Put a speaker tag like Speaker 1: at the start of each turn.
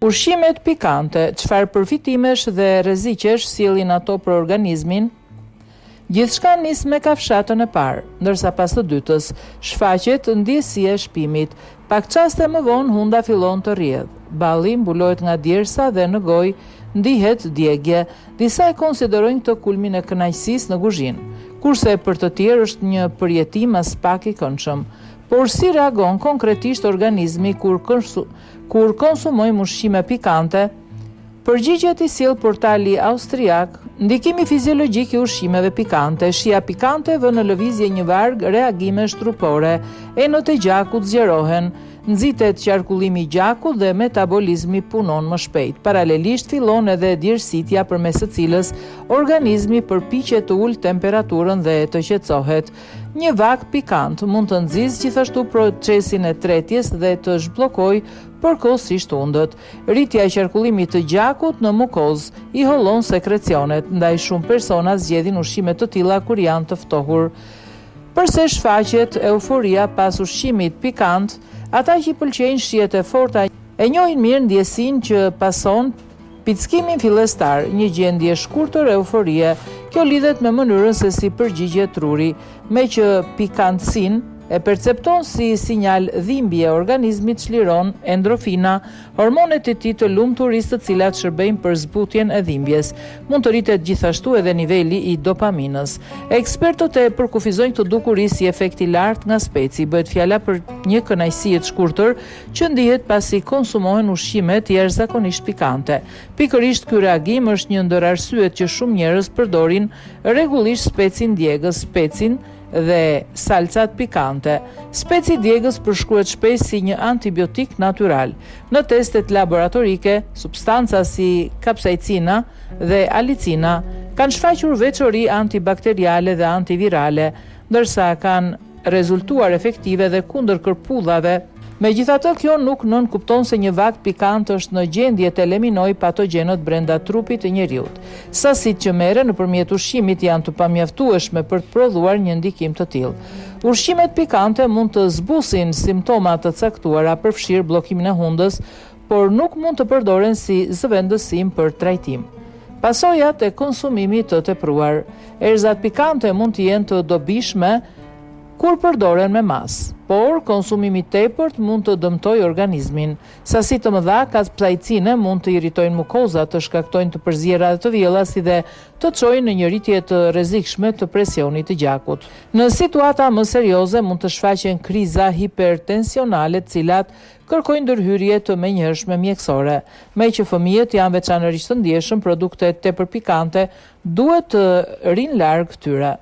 Speaker 1: Ushqimet pikante, çfarë përfitimesh dhe rreziqesh sjellin ato për organizmin? Gjithçka nis me kafshatën e parë, ndërsa pas të dytës shfaqet ndjesia e shpimit. Pak çaste më vonë hunda fillon të rrjedh. Balli mbulohet nga djersa dhe në gojë ndihet djegje. Disa e konsiderojnë këtë kulmin e kënaqësisë në kuzhinë, kurse për të tjerë është një përjetim as pak i këndshëm. Por si reagon konkretisht organizmi kur konsumojmë ushqime pikante? Përgjigjet i sjell portali austriak, ndikimi fiziologjik i ushqimeve pikante. Shija pikante vë në lëvizje një varg reagimesh trupore, enët e gjakut zgjerohen, nxitet qarkullimi i gjakut dhe metabolizmi punon më shpejt. Paralelisht fillon edhe djersitja përmes së cilës organizmi përpiqet të ulë temperaturën dhe të qetësohet. Një vak pikant mund të nxjisë gjithashtu procesin e tretjes dhe të zhbllokojë përkohësisht undët. Rritja e qarkullimit të gjakut në mukozë i hollon sekrecionet, ndaj shumë persona zgjedhin ushqime të tilla kur janë të ftohur. Përse shfaqet euforia pas ushqimit pikant, ata që i pëlqejnë shijet e forta e njohin mirë ndjesinë që pason pickimin fillestar, një gjendje shkurtër euforie. Kjo lidhet me mënyrën se si përgjigjet truri, me që pikantësinë e percepton si sinjal dhimbje organizmit çliron endorfina, hormonet e tij të lumturisë, të cilat shërbejnë për zbutjen e dhimbjes. Mund të rritet gjithashtu edhe niveli i dopaminës. Ekspertët e përkufizojnë këtë dukuri si efekt i lartë nga speci. Bëhet fjala për një kënaqësi të shkurtër që ndihet pasi konsumohen ushqime të jashtëzakonisht pikante. Pikërisht ky reagim është një ndër arsyet që shumë njerëz përdorin rregullisht specin djegës, specin dhe salcat pikante. Speci djegës përshkruhet shpesh si një antibiotik natyral. Në testet laboratorike, substanca si kapsaicina dhe alicina kanë shfaqur veçori antibakteriale dhe antivirale, ndërsa kanë rezultuar efektive dhe kundër kërpullave. Megjithatë, kjo nuk nënkupton se një vak pikant është në gjendje të eliminojë patogjenët brenda trupit të njeriut. Sasitë që merren nëpërmjet ushqimit janë të pamjaftueshme për të prodhuar një ndikim të tillë. Ushqimet pikante mund të zbusin simptoma të caktuara, përfshirë bllokimin e hundës, por nuk mund të përdoren si zëvendësim për trajtim. Pasojat e konsumimit të tepruar. Erëzat pikante mund të jenë të dobishme kur përdoren me mas, por konsumimi i tepërt mund të dëmtojë organizmin. Sasi të mëdha kapsaicine mund të irritojnë mukozat, të shkaktojnë të përzierra dhe të vjella, si dhe të çojnë në një rritje të rrezikshme të presionit të gjakut. Në situata më serioze mund të shfaqen kriza hipertensionale, të cilat kërkojnë ndërhyrje të menjëhershme mjekësore. Me që fëmijët janë veçanërisht të ndjeshëm produkte tepër pikante, duhet të rinë larg këtyre.